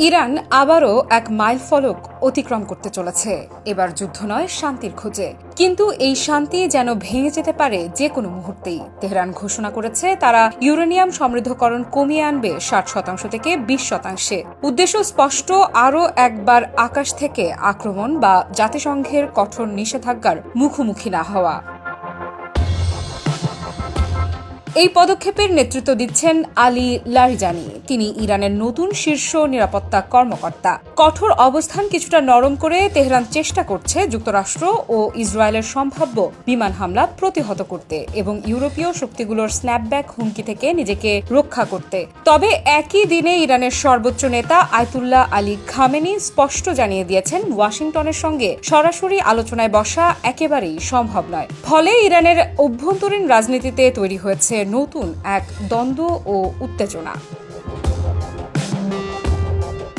Iran আবারও এক মাইলফলক অতিক্রম করতে চলেছে। এবার যুদ্ধ নয়, শান্তির খোঁজে। কিন্তু এই শান্তি যেন ভেঙে যেতে পারে যে কোনো মুহূর্তেই। তেহরান ঘোষণা করেছে তারা ইউরেনিয়াম সমৃদ্ধকরণ কমিয়ে আনবে 60% থেকে 20%। উদ্দেশ্য স্পষ্ট, আরও একবার আকাশ থেকে আক্রমণ বা জাতিসংঘের কঠোর নিষেধাজ্ঞার মুখোমুখি না হওয়া। এই পদক্ষেপের নেতৃত্ব দিচ্ছেন আলী লারিজানি। তিনি ইরানের নতুন শীর্ষ নিরাপত্তা কর্মকর্তা। কঠোর অবস্থান কিছুটা নরম করে তেহরান চেষ্টা করছে যুক্তরাষ্ট্র ও ইসরায়েলের সম্ভাব্য বিমান হামলা প্রতিহত করতে এবং ইউরোপীয় শক্তিগুলোর স্ন্যাপব্যাক হুমকি থেকে নিজেকে রক্ষা করতে। তবে একই দিনে ইরানের সর্বোচ্চ নেতা আয়াতুল্লাহ আলী খামেনি স্পষ্ট জানিয়ে দিয়েছেন, ওয়াশিংটনের সঙ্গে সরাসরি আলোচনায় বসা একেবারেই সম্ভব নয়। ফলে ইরানের অভ্যন্তরীণ রাজনীতিতে তৈরি হয়েছে নতুন এক দ্বন্দ্ব ও উত্তেজনা।